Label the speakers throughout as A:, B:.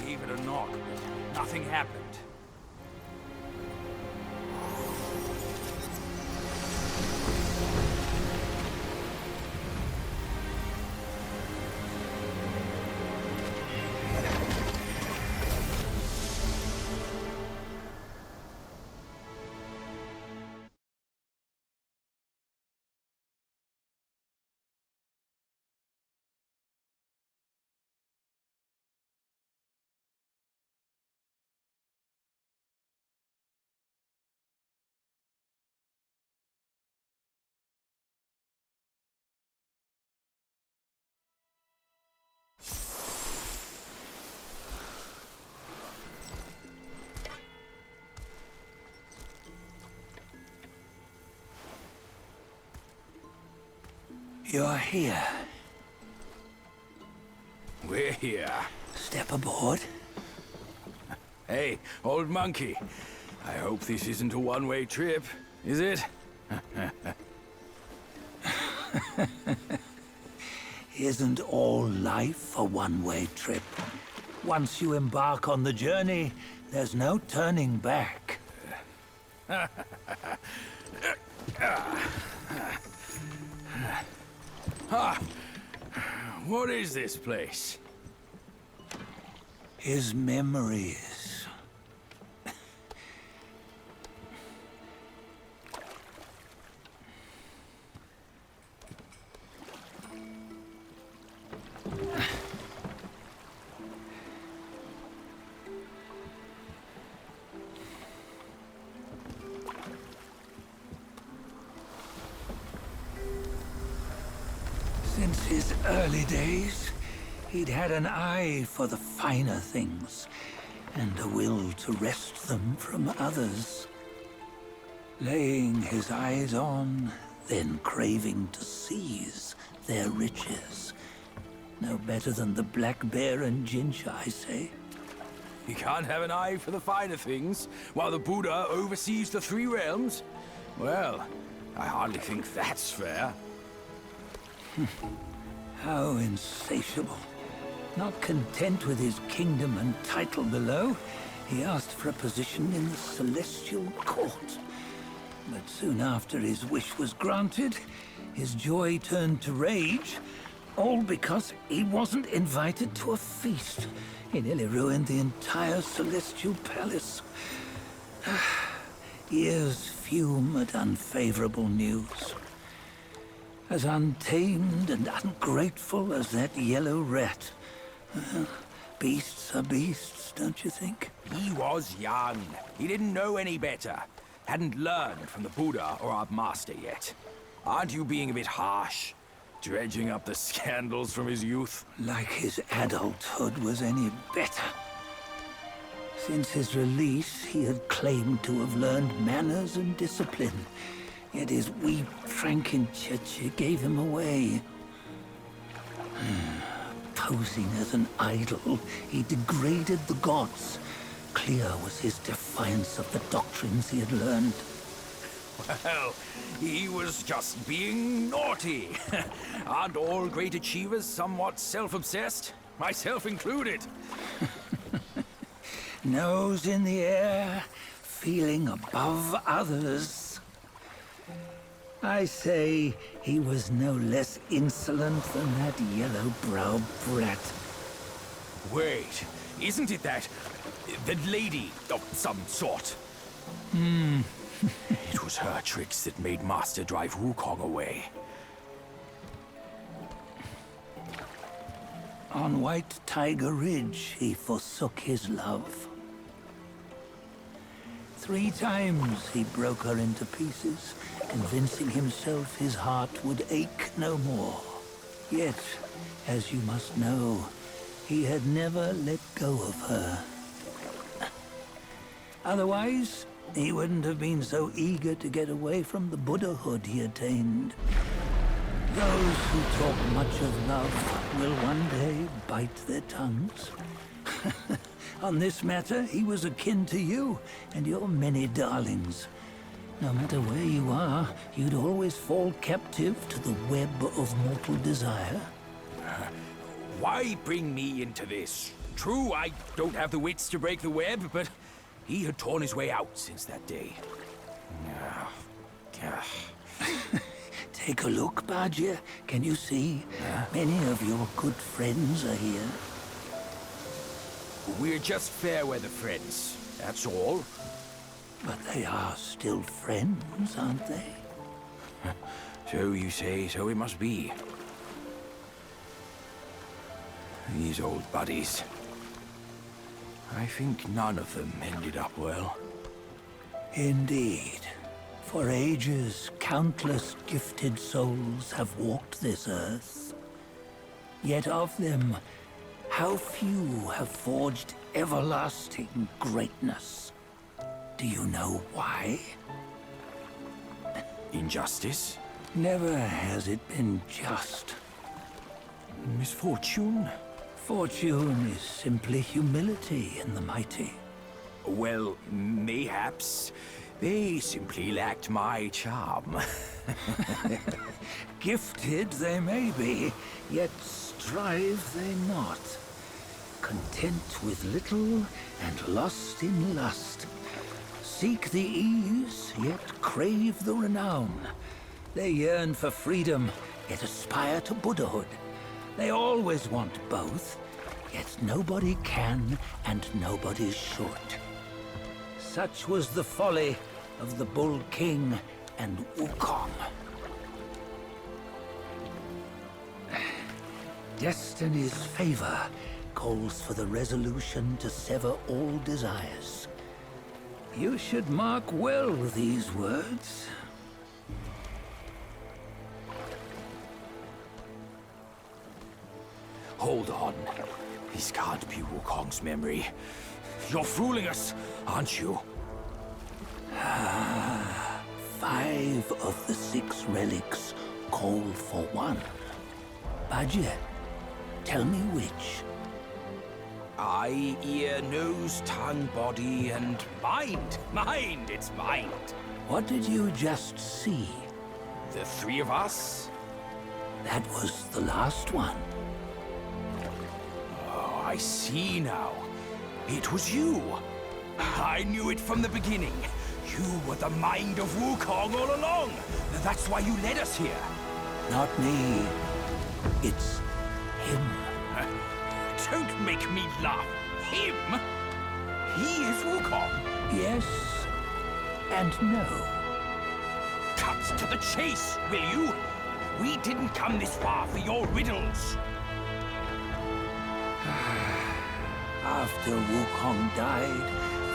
A: gave it a knock, but nothing happened.
B: You're here.
A: We're here.
B: Step aboard.
A: Hey, old monkey. I hope this isn't a one-way trip, is it?
B: Isn't all life a one-way trip? Once you embark on the journey, there's no turning back.
A: What is this place?
B: His memories. Since his early days, he'd had an eye for the finer things, and a will to wrest them from others. Laying his eyes on, then craving to seize their riches. No better than the black bear and Jinch, I say.
A: You can't have an eye for the finer things, while the Buddha oversees the three realms? Well, I hardly think that's fair.
B: How insatiable. Not content with his kingdom and title below, he asked for a position in the celestial court. But soon after his wish was granted, his joy turned to rage, all because he wasn't invited to a feast. He nearly ruined the entire celestial palace. Ears fume at unfavorable news. As untamed and ungrateful as that yellow rat. Beasts are beasts, don't you think?
A: He was young. He didn't know any better. Hadn't learned from the Buddha or our master yet. Aren't you being a bit harsh? Dredging up the scandals from his youth?
B: Like his adulthood was any better. Since his release, he had claimed to have learned manners and discipline. Yet his weak Frankenchurch gave him away. Posing as an idol, he degraded the gods. Clear was his defiance of the doctrines he had learned.
A: Well, he was just being naughty. Aren't all great achievers somewhat self-obsessed? Myself included.
B: Nose in the air, feeling above others. I say he was no less insolent than that yellow-browed brat.
A: Wait, isn't it that lady of some sort? It was her tricks that made Master drive Wukong away.
B: On White Tiger Ridge, he forsook his love. 3 times he broke her into pieces, convincing himself his heart would ache no more. Yet, as you must know, he had never let go of her. Otherwise, he wouldn't have been so eager to get away from the Buddhahood he attained. Those who talk much of love will one day bite their tongues. On this matter, he was akin to you and your many darlings. No matter where you are, you'd always fall captive to the web of mortal desire.
A: Why bring me into this? True, I don't have the wits to break the web, but he had torn his way out since that day.
B: Take a look, Badger. Can you see? Many of your good friends are here.
A: We're just fair weather friends, that's all.
B: But they are still friends, aren't they?
A: So you say, so it must be. These old buddies. I think none of them ended up well.
B: Indeed. For ages, countless gifted souls have walked this earth. Yet of them, how few have forged everlasting greatness? Do you know why?
A: Injustice?
B: Never has it been just.
A: Misfortune?
B: Fortune is simply humility in the mighty.
A: Well, mayhaps. They simply lacked my charm.
B: Gifted they may be, yet strive they not. Content with little and lost in lust. Seek the ease, yet crave the renown. They yearn for freedom, yet aspire to Buddhahood. They always want both, yet nobody can and nobody should. Such was the folly of the Bull King and Wukong. Destiny's favor calls for the resolution to sever all desires. You should mark well these words.
A: Hold on. This can't be Wukong's memory. You're fooling us, aren't you?
B: 5 of the 6 relics call for one. Badger, tell me which.
A: Eye, ear, nose, tongue, body, and mind. Mind, it's mind.
B: What did you just see?
A: The 3 of us?
B: That was the last one.
A: Oh, I see now. It was you. I knew it from the beginning. You were the mind of Wukong all along. That's why you led us here.
B: Not me. It's him.
A: Don't make me laugh. Him? He is Wukong.
B: Yes and no.
A: Cut to the chase, will you? We didn't come this far for your riddles.
B: After Wukong died,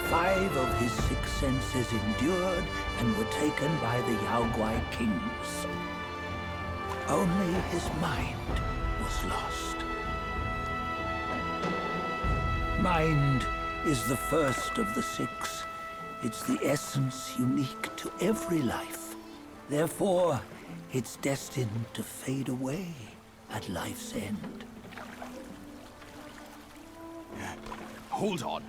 B: 5 of his 6 senses endured and were taken by the Yaoguai kings. Only his mind was lost. Mind is the first of the 6. It's the essence unique to every life. Therefore, it's destined to fade away at life's end.
A: Hold on.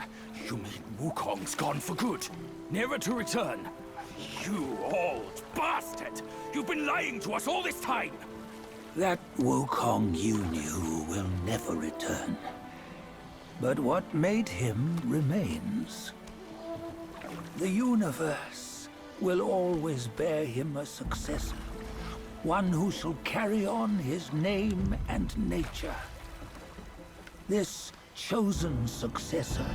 A: You mean Wukong's gone for good? Never to return? You old bastard! You've been lying to us all this time!
B: That Wukong you knew will never return. But what made him remains. The universe will always bear him a successor. One who shall carry on his name and nature. This chosen successor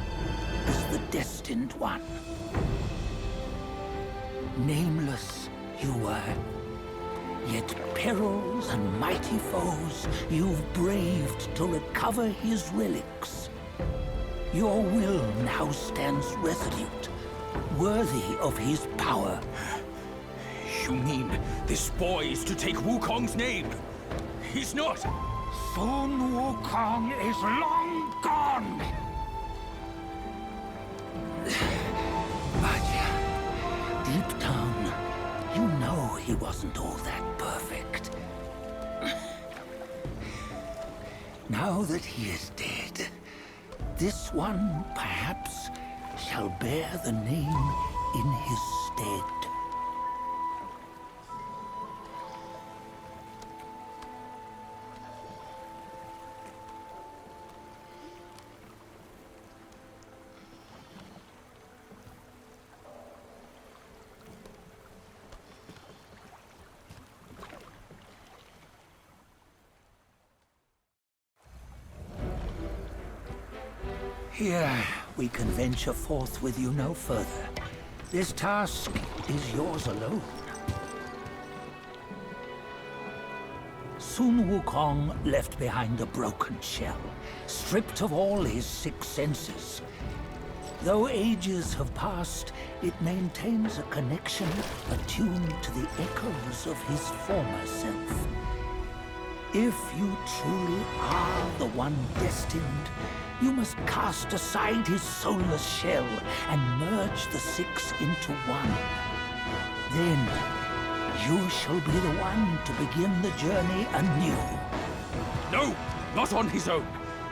B: is the destined one. Nameless you were, yet perils and mighty foes you've braved to recover his relics. Your will now stands resolute, worthy of his power.
A: You mean this boy is to take Wukong's name? He's not!
B: Sun Wukong is long gone! But deep down, you know he wasn't all that perfect. Now that he is dead, this one, perhaps, shall bear the name in his stead. Here, we can venture forth with you no further. This task is yours alone. Sun Wukong left behind a broken shell, stripped of all his 6 senses. Though ages have passed, it maintains a connection attuned to the echoes of his former self. If you truly are the one destined, you must cast aside his soulless shell and merge the 6 into one. Then, you shall be the one to begin the journey anew.
A: No, not on his own.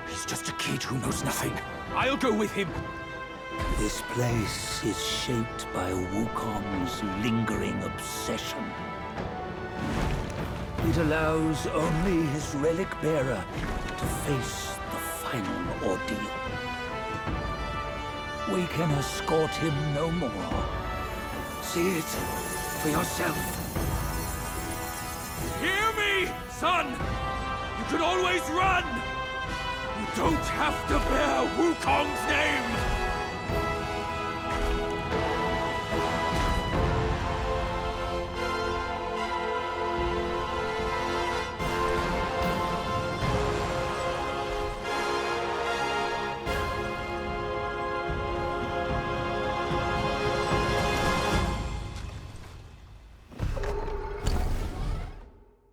A: He's just a kid who knows nothing. I'll go with him.
B: This place is shaped by Wukong's lingering obsession. It allows only his relic bearer to face the final ordeal. We can escort him no more. See it for yourself.
A: Hear me, son! You can always run! You don't have to bear Wukong's name!